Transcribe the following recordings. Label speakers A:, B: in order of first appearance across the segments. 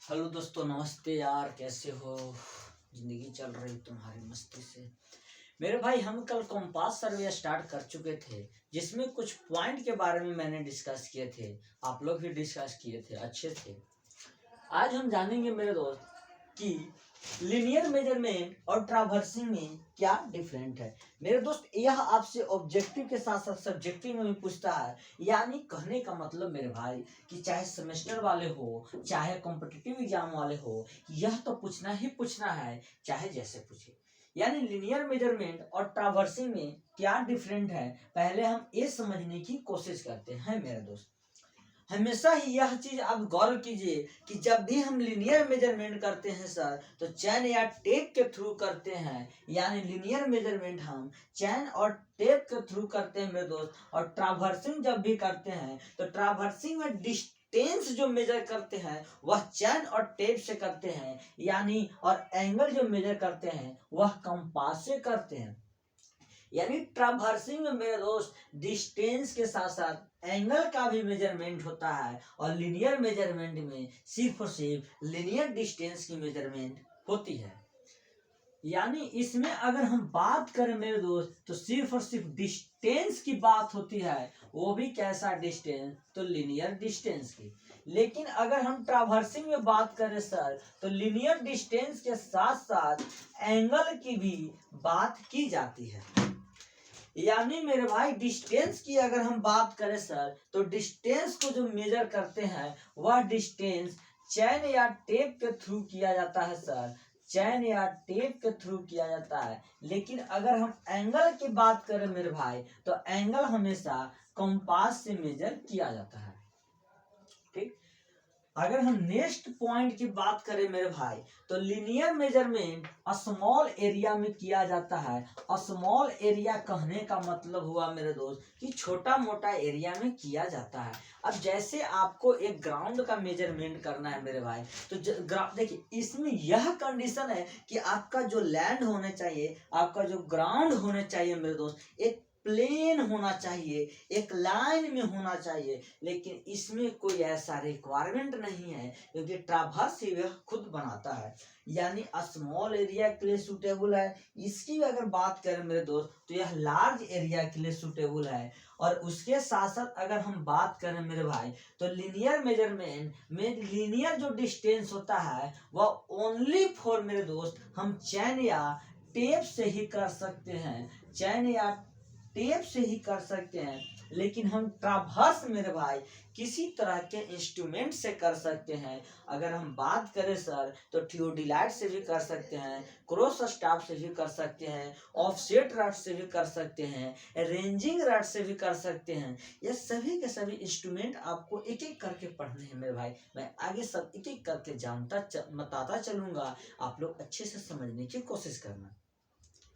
A: Hello दोस्तों, नमस्ते यार। कैसे हो? जिंदगी चल रही तुम्हारी मस्ती से। मेरे भाई, हम कल कंपास सर्वे स्टार्ट कर चुके थे, जिसमें कुछ पॉइंट के बारे में मैंने डिस्कस किए थे। आप लोग भी डिस्कस किए थे, अच्छे थे। आज हम जानेंगे मेरे दोस्त कि लीनियर मेजरमेंट और ट्रावर्सिंग में क्या डिफरेंट है। मेरे दोस्त, यह आपसे ऑब्जेक्टिव के साथ साथ सब्जेक्टिव में भी पूछता है। यानी कहने का मतलब मेरे भाई कि चाहे सेमेस्टर वाले हो, चाहे कॉम्पिटिटिव एग्जाम वाले हो, यह तो पूछना ही पूछना है, चाहे जैसे पूछे। यानी लीनियर मेजरमेंट और ट्रावर्सिंग में क्या डिफरेंट है, पहले हम ये समझने की कोशिश करते हैं मेरे दोस्त। हमेशा ही यह चीज आप गौर कीजिए कि जब भी हम लीनियर मेजरमेंट करते हैं सर, तो चैन या टेप के थ्रू करते हैं। यानी लीनियर मेजरमेंट हम चैन और टेप के थ्रू करते हैं मेरे दोस्त। और ट्रावर्सिंग जब भी करते हैं तो ट्रावर्सिंग में डिस्टेंस जो मेजर करते हैं वह चैन और टेप से करते हैं। यानी और एंगल जो मेजर करते हैं वह कंपास से करते हैं। यानी ट्रावर्सिंग में मेरे दोस्त डिस्टेंस के साथ साथ एंगल का भी मेजरमेंट होता है, और लीनियर मेजरमेंट में सिर्फ और सिर्फ लीनियर डिस्टेंस की मेजरमेंट होती है। यानी इसमें अगर हम बात करें मेरे दोस्त, तो सिर्फ और सिर्फ डिस्टेंस की बात होती है, वो भी कैसा डिस्टेंस, तो लीनियर डिस्टेंस की। लेकिन अगर हम ट्रावर्सिंग में बात करें सर, तो लीनियर डिस्टेंस के साथ साथ एंगल की भी बात की जाती है। यानी मेरे भाई, डिस्टेंस की अगर हम बात करें सर, तो डिस्टेंस को जो मेजर करते हैं वह डिस्टेंस चैन या टेप के थ्रू किया जाता है सर। चैन या टेप के थ्रू किया जाता है। लेकिन अगर हम एंगल की बात करें मेरे भाई, तो एंगल हमेशा कंपास से मेजर किया जाता है। ठीक। अगर हम नेक्स्ट पॉइंट की बात करें मेरे भाई, तो लीनियर मेजरमेंट स्मॉल एरिया में किया जाता है। स्मॉल एरिया कहने का मतलब हुआ मेरे दोस्त कि छोटा मोटा एरिया में किया जाता है। अब जैसे आपको एक ग्राउंड का मेजरमेंट करना है मेरे भाई, तो देखिए, इसमें यह कंडीशन है कि आपका जो लैंड होने चाहिए, आपका जो ग्राउंड होने चाहिए मेरे दोस्त, एक प्लेन होना चाहिए, एक लाइन में होना चाहिए। लेकिन इसमें कोई ऐसा रिक्वायरमेंट नहीं है, क्योंकि ट्रावर्स ही वह खुद बनाता है। यानी स्मॉल एरिया के लिए सूटेबल है। इसकी अगर बात करें मेरे दोस्त, तो यह लार्ज एरिया के लिए सूटेबल है। और उसके साथ साथ अगर हम बात करें मेरे भाई, तो लीनियर मेजरमेंट में लीनियर जो डिस्टेंस होता है वह ओनली फॉर मेरे दोस्त हम चैन या टेप से ही कर सकते हैं। चैन या टेप से ही कर सकते हैं। लेकिन हम ट्रावर्स मेरे भाई किसी तरह के इंस्ट्रूमेंट से कर सकते हैं। अगर हम बात करें सर, तो थियोडिलाइट से भी कर सकते हैं, क्रॉस स्टाफ से भी कर सकते हैं, ऑफसेट रॉड से भी कर सकते हैं, रेंजिंग रॉड से भी कर सकते हैं। ये सभी के सभी इंस्ट्रूमेंट आपको एक एक करके पढ़ने हैं मेरे भाई। मैं आगे सब एक एक करके बताता चलूंगा, आप लोग अच्छे से समझने की कोशिश करना।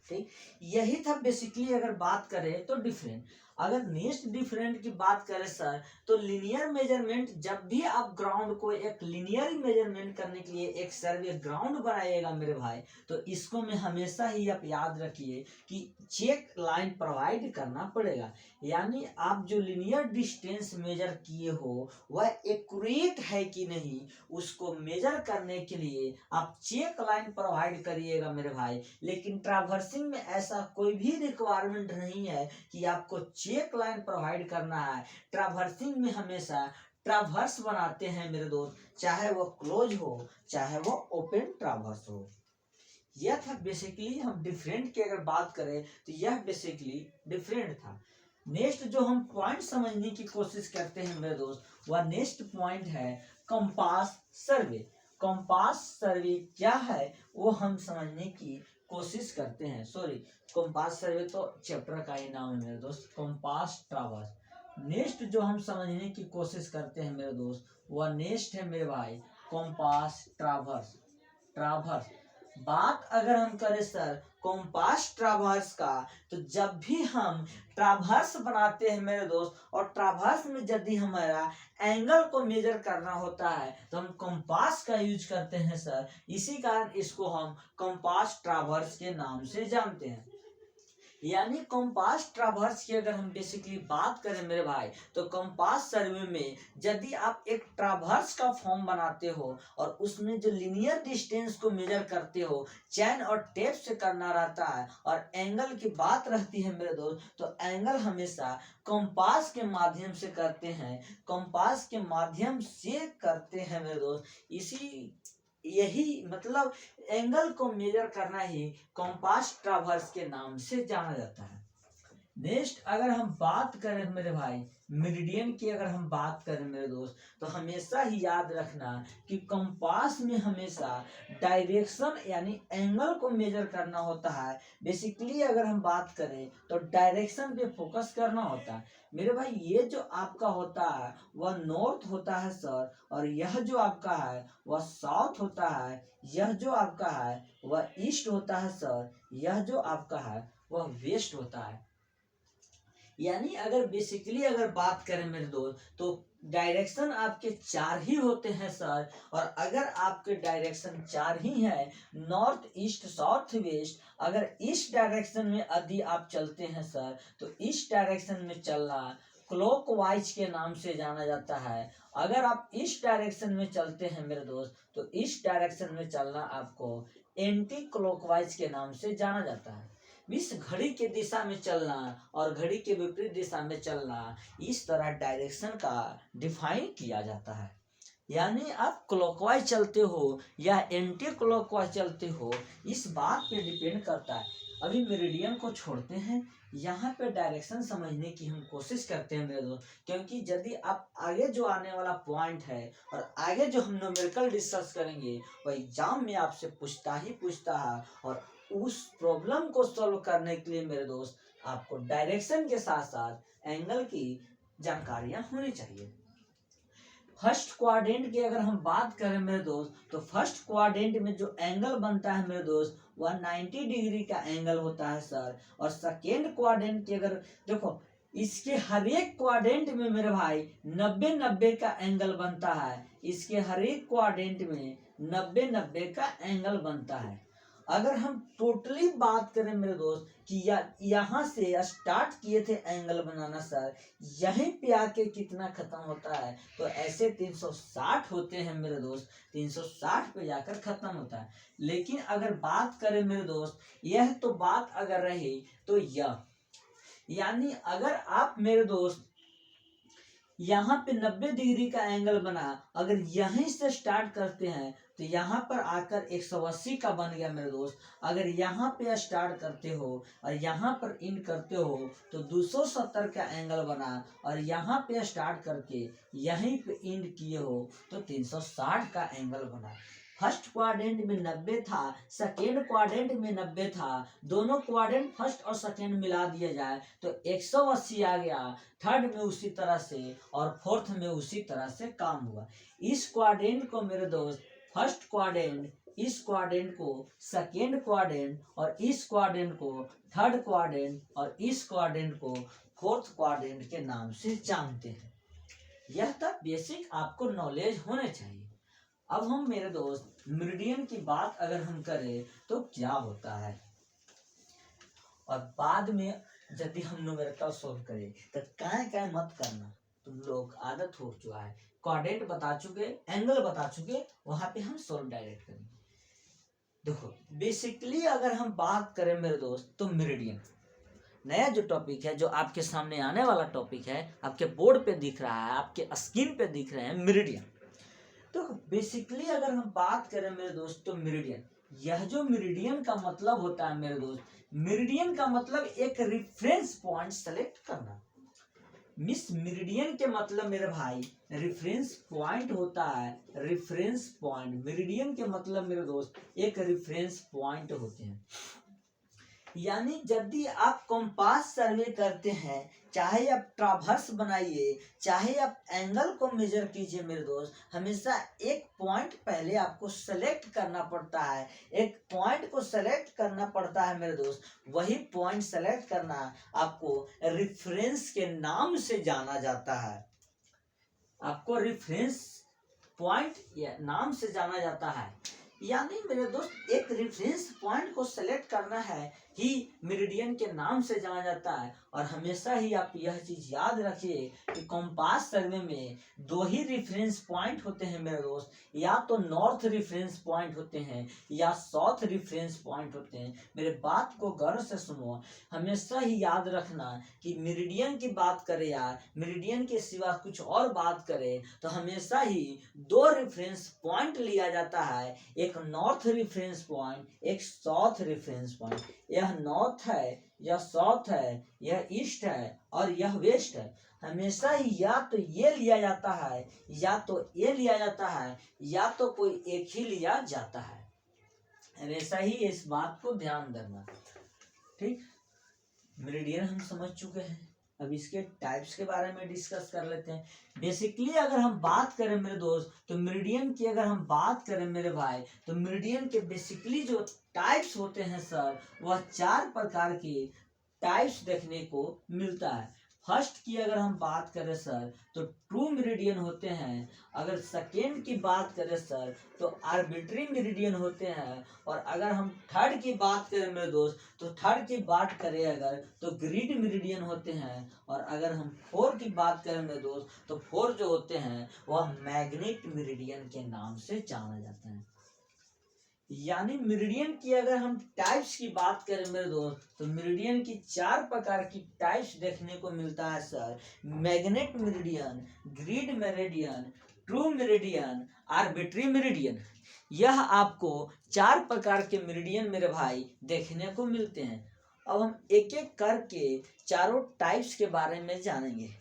A: ठीक, यही था बेसिकली। अगर बात करें तो डिफरेंट, अगर नेक्स्ट डिफरेंट की बात करें सर, तो लीनियर मेजरमेंट, जब भी आप ग्राउंड को एक लीनियर मेजरमेंट करने के लिए एक सर्वे ग्राउंड बनाइएगा मेरे भाई, तो इसको में हमेशा ही आप याद रखिए कि चेक लाइन प्रोवाइड करना पड़ेगा। यानी आप जो लीनियर डिस्टेंस मेजर किए हो वह एक्यूरेट है कि नहीं, उसको मेजर करने के लिए आप चेक लाइन प्रोवाइड करिएगा मेरे भाई। लेकिन ट्रावर्सिंग में ऐसा कोई भी रिक्वायरमेंट नहीं है कि आपको चेक लाइन प्रोवाइड करना है। ट्रावर्सिंग में हमेशा ट्रावर्स बनाते हैं मेरे दोस्त, चाहे वो क्लोज हो चाहे वो ओपन ट्रावर्स हो। यह था बेसिकली। हम डिफरेंट की अगर बात करें तो यह बेसिकली डिफरेंट था। नेक्स्ट जो हम पॉइंट समझने की कोशिश करते हैं मेरे दोस्त, वह नेक्स्ट पॉइंट है कंपास सर्वे। कंपास सर्वे क्या है वो हम समझने की कोशिश करते हैं। सॉरी, कंपास सर्वे तो चैप्टर का ही नाम है मेरे दोस्त, कंपास ट्रावर्स। नेक्स्ट जो हम समझने की कोशिश करते हैं मेरे दोस्त, वह नेक्स्ट है मेरे भाई कंपास ट्रावर्स। ट्रावर्स बात अगर हम करें सर कंपास ट्रावर्स का, तो जब भी हम ट्रावर्स बनाते हैं मेरे दोस्त, और ट्रावर्स में यदि हमारा एंगल को मेजर करना होता है तो हम कंपास का यूज करते हैं सर। इसी कारण इसको हम कंपास ट्रावर्स के नाम से जानते हैं। यानी कंपास ट्रावर्स की अगर हम बेसिकली बात करें मेरे भाई, तो कंपास सर्वे में यदि आप एक ट्रावर्स का फॉर्म बनाते हो और उसमें जो लीनियर डिस्टेंस को मेजर करते हो, चैन और टेप से करना रहता है, और एंगल की बात रहती है मेरे दोस्त, तो एंगल हमेशा कंपास के माध्यम से करते हैं, कंपास के माध्यम से करते हैं मेरे दोस्त। यही मतलब एंगल को मेजर करना ही कंपास ट्रावर्स के नाम से जाना जाता है। नेक्स्ट अगर हम बात करें मेरे भाई मेरिडियन की, अगर हम बात करें मेरे दोस्त, तो हमेशा ही याद रखना कि कंपास में हमेशा डायरेक्शन यानी एंगल को मेजर करना होता है। बेसिकली अगर हम बात करें तो डायरेक्शन पे फोकस करना होता है मेरे भाई। ये जो आपका होता है वह नॉर्थ होता है सर, और यह जो आपका है वह साउथ होता है, यह जो आपका है वह ईस्ट होता है सर, यह जो आपका है वह वेस्ट होता है। यानी अगर बेसिकली अगर बात करें मेरे दोस्त, तो डायरेक्शन आपके 4 ही होते हैं सर, और अगर आपके डायरेक्शन 4 ही है, नॉर्थ ईस्ट साउथ वेस्ट, अगर इस डायरेक्शन में यदि आप चलते हैं सर, तो इस डायरेक्शन में चलना क्लॉकवाइज के नाम से जाना जाता है। अगर आप इस डायरेक्शन में चलते हैं मेरे दोस्त, तो इस डायरेक्शन में चलना आपको एंटी क्लॉकवाइज के नाम से जाना जाता है। इस घड़ी के दिशा में चलना और घड़ी के विपरीत दिशा में चलना, इस तरह डायरेक्शन का डिफाइन किया जाता है। यानी आप क्लॉकवाइज चलते हो या एंटी क्लॉकवाइज चलते हो, इस बात पे डिपेंड करता है। अभी मेरिडियन को छोड़ते हैं, यहाँ पे डायरेक्शन समझने की हम कोशिश करते हैं मेरे दोस्त, क्योंकि यदि आप आगे जो आने वाला पॉइंट है और आगे जो हम न्यूमेरिकल डिस्कस करेंगे, वह एग्जाम में आपसे पूछता है, और उस प्रॉब्लम को सॉल्व करने के लिए मेरे दोस्त आपको डायरेक्शन के साथ साथ एंगल की जानकारियां होनी चाहिए। फर्स्ट क्वाड्रेंट की अगर हम बात करें मेरे दोस्त, तो फर्स्ट क्वाड्रेंट में जो एंगल बनता है मेरे दोस्त, वह 90 डिग्री का एंगल होता है सर। और सेकेंड क्वाड्रेंट की अगर देखो, इसके हर एक क्वाड्रेंट में मेरे भाई 90-90 का एंगल बनता है। इसके हर एक क्वाड्रेंट में 90-90 का एंगल बनता है। अगर हम टोटली बात करें मेरे दोस्त कि यहाँ से स्टार्ट किए थे एंगल बनाना सर, यहीं पे आके कितना खत्म होता है, तो ऐसे 360 होते हैं मेरे दोस्त, 360 पे जाकर खत्म होता है। लेकिन अगर बात करें मेरे दोस्त, यह तो बात अगर रही तो यह, यानी अगर आप मेरे दोस्त यहाँ पे 90 डिग्री का एंगल बना, अगर यहीं से स्टार्ट करते हैं तो यहाँ पर आकर 180 का बन गया मेरे दोस्त। अगर यहाँ पे स्टार्ट करते हो और यहाँ पर इंड करते हो तो 270 का एंगल बना, और यहाँ पे स्टार्ट करके यहीं पे इंड किए हो तो 360 का एंगल बना। फर्स्ट क्वाड्रेंट में 90 था, सेकेंड क्वाड्रेंट में 90 था, दोनों क्वाड्रेंट फर्स्ट और सेकेंड मिला दिया जाए तो 180 आ गया। थर्ड में उसी तरह से और फोर्थ में उसी तरह से काम हुआ। इस क्वाड्रेंट को मेरे दोस्त फर्स्ट क्वाड्रेंट, इस क्वाड्रेंट को सेकेंड क्वाड्रेंट, और इस क्वाड्रेंट को थर्ड क्वाड्रेंट, और इस क्वाड्रेंट को फोर्थ क्वाड्रेंट के नाम से जानते हैं। यह तक बेसिक आपको नॉलेज होने चाहिए। अब हम मेरे दोस्त मेरिडियन की बात अगर हम करें तो क्या होता है, और बाद में यदि हम न्यूमेरिकल सोल्व करें तो काय मत करना, तुम लोग आदत हो चुका है। क्वाड्रेंट बता चुके, एंगल बता चुके, वहां पे हम सोल्व डायरेक्ट करेंगे। देखो बेसिकली अगर हम बात करें मेरे दोस्त, तो मेरिडियन नया जो टॉपिक है, जो आपके सामने आने वाला टॉपिक है, आपके बोर्ड पे दिख रहा है, आपके स्क्रीन पे दिख रहे हैं मेरिडियन। तो बेसिकली अगर हम बात करें मेरे दोस्त, तो मेरिडियन, यह जो मेरिडियन का मतलब होता है मेरे दोस्त, मेरिडियन का मतलब एक रेफरेंस पॉइंट सेलेक्ट करना। मिस मेरिडियन के मतलब मेरे भाई रेफरेंस पॉइंट होता है। रेफरेंस पॉइंट, मेरिडियन के मतलब मेरे दोस्त एक रेफरेंस पॉइंट होते हैं। यानी यदि आप कंपास सर्वे करते हैं, चाहे आप ट्रावर्स बनाइए, चाहे आप एंगल को मेजर कीजिए मेरे दोस्त, हमेशा एक पॉइंट पहले आपको सेलेक्ट करना पड़ता है। एक पॉइंट को सेलेक्ट करना पड़ता है मेरे दोस्त, वही पॉइंट सेलेक्ट करना आपको रेफरेंस के नाम से जाना जाता है। आपको रेफरेंस पॉइंट या नाम से जाना जाता है। यानी मेरे दोस्त एक रेफरेंस पॉइंट को सेलेक्ट करना है ही मेरिडियन के नाम से जाना जाता है। और हमेशा ही आप यह चीज याद रखिए कि कंपास सर्वे में दो ही रेफरेंस पॉइंट होते हैं मेरे दोस्त, या तो नॉर्थ रेफरेंस पॉइंट होते हैं या साउथ रेफरेंस पॉइंट होते हैं। मेरे बात को गौर से सुनो, हमेशा ही याद रखना कि मेरिडियन की बात करें या मेरिडियन के सिवा कुछ और बात करें तो हमेशा ही दो रेफरेंस पॉइंट लिया जाता है, एक नॉर्थ रेफरेंस पॉइंट, एक साउथ रेफरेंस पॉइंट। यह नॉर्थ है, यह साउथ है, यह ईस्ट है और यह वेस्ट है। हमेशा ही या तो ये लिया जाता है या तो ये लिया जाता है या तो कोई एक ही लिया जाता है। हमेशा ही इस बात को ध्यान देना। ठीक, मेरिडियन हम समझ चुके हैं, अब इसके टाइप्स के बारे में डिस्कस कर लेते हैं। बेसिकली अगर हम बात करें मेरे दोस्त तो मेरिडियन की अगर हम बात करें मेरे भाई तो मेरिडियन के बेसिकली जो टाइप्स होते हैं सर, वह 4 प्रकार के टाइप्स देखने को मिलता है। फर्स्ट की अगर हम बात करें सर तो ट्रू मेरिडियन होते हैं। अगर सेकेंड की बात करें सर तो आर्बिट्री मेरिडियन होते हैं। और अगर हम थर्ड की बात करें मेरे दोस्त तो थर्ड की बात करें अगर तो ग्रिड मेरिडियन होते हैं। और अगर हम फोर की बात करें मेरे दोस्त तो फोर जो होते हैं वह मैग्नेट मेरिडियन के नाम से जाना जाता है। यानी मेरिडियन की अगर हम टाइप्स की बात करें मेरे दोस्त तो मेरिडियन की 4 प्रकार की टाइप्स देखने को मिलता है sir. Magnet meridian, grid meridian, true meridian, arbitrary meridian. यह आपको 4 प्रकार के मेरिडियन मेरे भाई देखने को मिलते हैं। अब हम एक एक करके चारों टाइप्स के बारे में जानेंगे।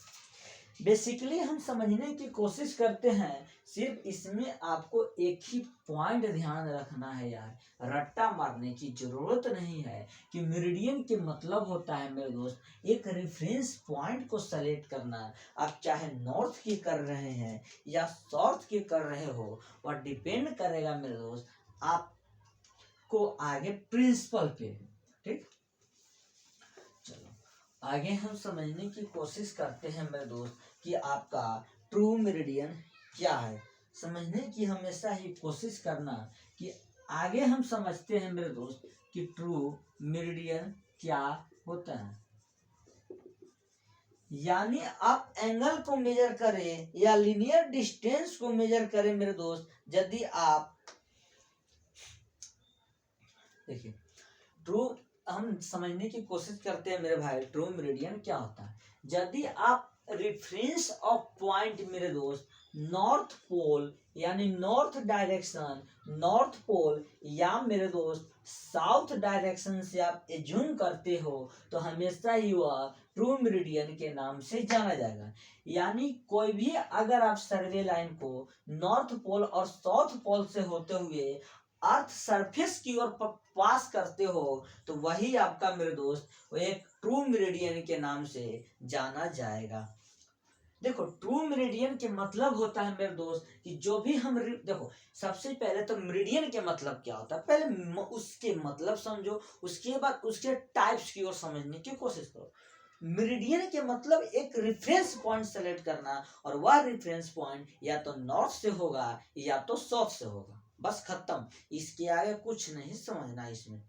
A: बेसिकली हम समझने की कोशिश करते हैं, सिर्फ इसमें आपको एक ही पॉइंट ध्यान रखना है यार, रट्टा मारने की जरूरत नहीं है कि मेरिडियन के मतलब होता है मेरे दोस्त एक रेफरेंस पॉइंट को सेलेक्ट करना। आप चाहे नॉर्थ की कर रहे हैं या साउथ की कर रहे हो, वह डिपेंड करेगा मेरे दोस्त आपको आगे प्रिंसिपल पे। ठीक, चलो आगे हम समझने की कोशिश करते हैं मेरे दोस्त कि आपका ट्रू मेरिडियन क्या है। समझने की हमेशा ही कोशिश करना कि आगे हम समझते हैं मेरे दोस्त कि ट्रू मेरिडियन क्या होता है। यानी आप एंगल को मेजर करें या लीनियर डिस्टेंस को मेजर करें मेरे दोस्त, यदि आप देखिए ट्रू, हम समझने की कोशिश करते हैं मेरे भाई ट्रू मेरिडियन क्या होता है। यदि आप रेफरेंस ऑफ पॉइंट मेरे दोस्त नॉर्थ पोल यानी नॉर्थ डायरेक्शन, नॉर्थ पोल या मेरे दोस्त साउथ डायरेक्शन से आप एज्यूम करते हो तो हमेशा ही वह ट्रू मेरिडियन के नाम से जाना जाएगा। यानी कोई भी अगर आप सर्वे लाइन को नॉर्थ पोल और साउथ पोल से होते हुए अर्थ सरफेस की ओर पास करते हो तो वही आपका मेरे दोस्त वो एक ट्रू मेरिडियन के नाम से जाना जाएगा। देखो ट्रू मेरिडियन के मतलब होता है मेरे दोस्त कि जो भी हम देखो सबसे पहले तो मेरिडियन के मतलब क्या होता है, पहले उसके मतलब समझो, उसके बाद उसके टाइप्स की ओर समझने की कोशिश करो। मेरिडियन के मतलब एक रेफरेंस पॉइंट सेलेक्ट करना और वह रेफरेंस पॉइंट या तो नॉर्थ से होगा या तो साउथ से होगा, बस खत्म। इसके आगे कुछ नहीं समझना इसमें।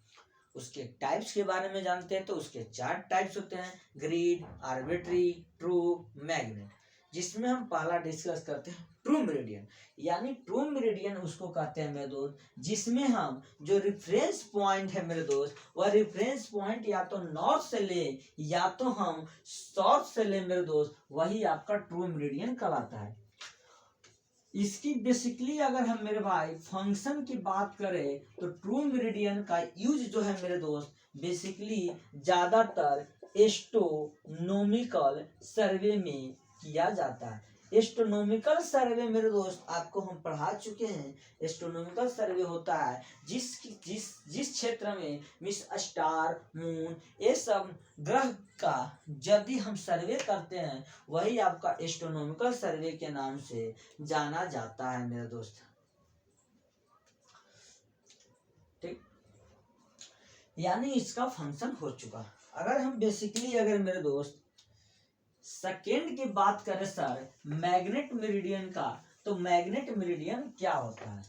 A: उसके टाइप्स के बारे में जानते हैं तो उसके 4 टाइप्स होते हैं, ग्रिड, आर्बिट्री, ट्रू, मैग्नेट। जिसमें हम पहला डिस्कस करते हैं ट्रू मेरिडियन। यानी ट्रू मेरिडियन उसको कहते हैं मेरे दोस्त जिसमें हम जो रेफरेंस पॉइंट है मेरे दोस्त वह रेफरेंस पॉइंट या तो नॉर्थ से ले या तो हम साउथ से ले मेरे दोस्त, वही आपका ट्रू मेरिडियन कहलाता है। इसकी बेसिकली अगर हम मेरे भाई फंक्शन की बात करें तो ट्रू मेरिडियन का यूज जो है मेरे दोस्त बेसिकली ज्यादातर एस्ट्रोनॉमिकल सर्वे में किया जाता है। एस्ट्रोनॉमिकल सर्वे मेरे दोस्त आपको हम पढ़ा चुके हैं। एस्ट्रोनॉमिकल सर्वे होता है जिस क्षेत्र में मिस स्टार, मून ये सब ग्रह का यदि हम सर्वे करते हैं वही आपका एस्ट्रोनॉमिकल सर्वे के नाम से जाना जाता है मेरे दोस्त। ठीक, यानी इसका फंक्शन हो चुका। अगर हम बेसिकली अगर मेरे दोस्त सेकेंड की बात करें सर मैग्नेट मेरिडियन का, तो मैग्नेट मेरिडियन क्या होता है।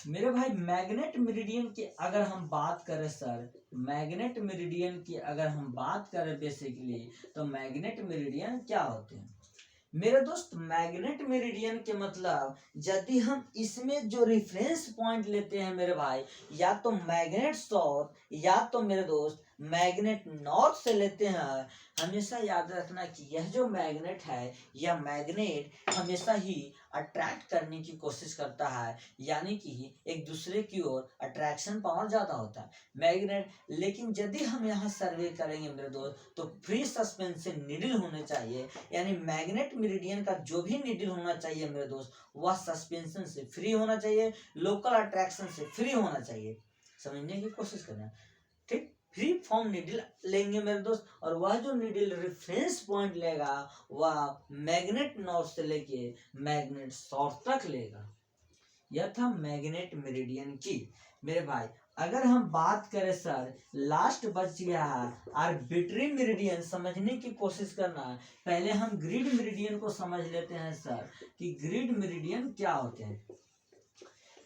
A: मेरे भाई मैग्नेट मेरिडियन की अगर हम बात करें सर, मैग्नेट मेरिडियन की अगर हम बात करें बेसिकली, तो मैग्नेट मेरिडियन क्या होते हैं मेरे दोस्त? मैग्नेट मेरिडियन के मतलब यदि हम इसमें जो रेफरेंस पॉइंट लेते हैं मेरे भाई, या तो मैग्नेट साउथ या तो मेरे दोस्त मैग्नेट नॉर्थ से लेते हैं, हमेशा याद रखना कि यह जो मैग्नेट है, यह मैग्नेट हमेशा ही अट्रैक्ट करने की कोशिश करता है, यानी कि एक दूसरे की ओर अट्रैक्शन पावर ज्यादा होता है मैग्नेट। लेकिन यदि हम यहाँ सर्वे करेंगे मेरे दोस्त, तो फ्री सस्पेंशन नीडल होने चाहिए, यानी मैग्नेट मेरिडियन का जो भी नीडल होना चाहिए मेरे दोस्त, वह सस्पेंशन से फ्री होना चाहिए, लोकल अट्रैक्शन से फ्री होना चाहिए। समझने की कोशिश करना, ठीक? फ्री फॉर्म नीडल लेंगे मेरे दोस्त, और वह जो नीडल रेफरेंस पॉइंट लेगा वह मैग्नेट नॉर्थ से लेके मैग्नेट साउथ तक लेगा। यह था मैग्नेट मेरिडियन की मेरे भाई। अगर हम बात करें सर, लास्ट बच गया है आर्बिट्री मेरिडियन, समझने की कोशिश करना। पहले हम ग्रिड मेरिडियन को समझ लेते हैं सर, कि ग्रिड मेरिडियन क्या होते हैं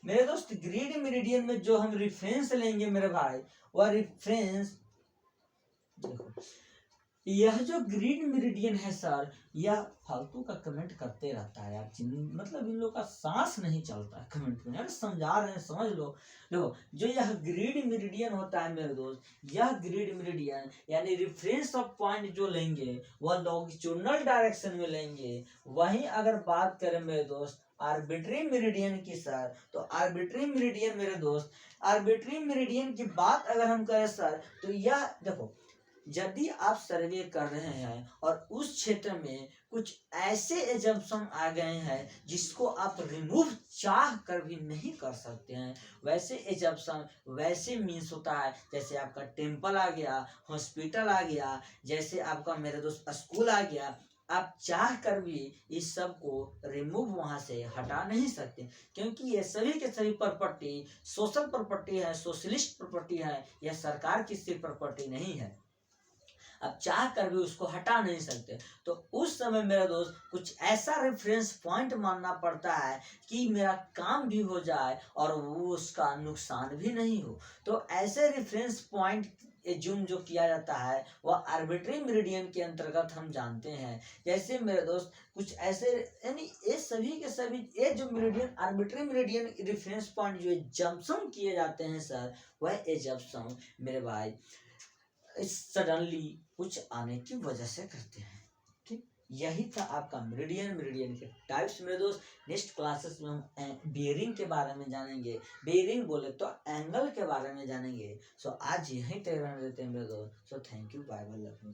A: मेरे दोस्त। ग्रिड मेरिडियन में जो हम रेफरेंस लेंगे मेरे भाई, वह रेफरेंस देखो, यह जो ग्रीड मेरिडियन है सर, यह फालतू का कमेंट करते रहता है यार, मतलब इन लोग का सांस नहीं चलता है कमेंट में यार, समझा रहे हैं समझ लो। देखो, जो यह ग्रीड मेरिडियन होता है मेरे दोस्त, यह ग्रीड मेरिडियन यानी रेफरेंस ऑफ पॉइंट जो लेंगे वह लॉन्गिट्यूडनल डायरेक्शन में लेंगे। वहीं अगर बात करें मेरे दोस्त आर्बिट्री मेरिडियन की सर, तो आर्बिट्री मेरिडियन मेरे दोस्त, आर्बिट्री मेरिडियन की बात अगर हम करें सर, तो यह देखो, यदि आप सर्वे कर रहे हैं और उस क्षेत्र में कुछ ऐसे एजम्पशन आ गए हैं जिसको आप रिमूव चाह कर भी नहीं कर सकते हैं, वैसे एजम्पशन वैसे मीन्स होता है जैसे आपका टेम्पल आ गया, हॉस्पिटल आ गया, जैसे आपका मेरे दोस्त स्कूल आ गया, आप चाह कर भी इस सब को रिमूव वहां से हटा नहीं सकते, क्योंकि ये सभी के सभी प्रॉपर्टी सोशल प्रॉपर्टी है, सोशलिस्ट प्रॉपर्टी है, यह सरकार की सिर्फ प्रॉपर्टी नहीं है। अब चाह कर भी उसको हटा नहीं सकते, तो उस समय मेरा दोस्त कुछ ऐसा रेफरेंस पॉइंट मानना पड़ता है कि मेरा काम भी हो जाए और वो उसका नुकसान भी नहीं हो। तो ऐसे रेफरेंस पॉइंट एज्यूम जो किया जाता है वह आर्बिट्री मेरिडियन के अंतर्गत हम जानते हैं। जैसे मेरे दोस्त कुछ ऐसे, यानी ये सभी के सभी ये जो meridian arbitrary meridian reference point जो जंक्शन किए जाते हैं सर, वह ये जंक्शन मेरे भाई सडनली कुछ आने की वजह से करते हैं। ठीक, यही था आपका मेरिडियन, मेरिडियन के टाइप्स मेरे दोस्त। नेक्स्ट क्लासेस में हम बेयरिंग के बारे में जानेंगे, बेयरिंग बोले तो एंगल के बारे में जानेंगे। सो आज यहीं तक रहने देते हैं मेरे दोस्त। So thank you, bye bye.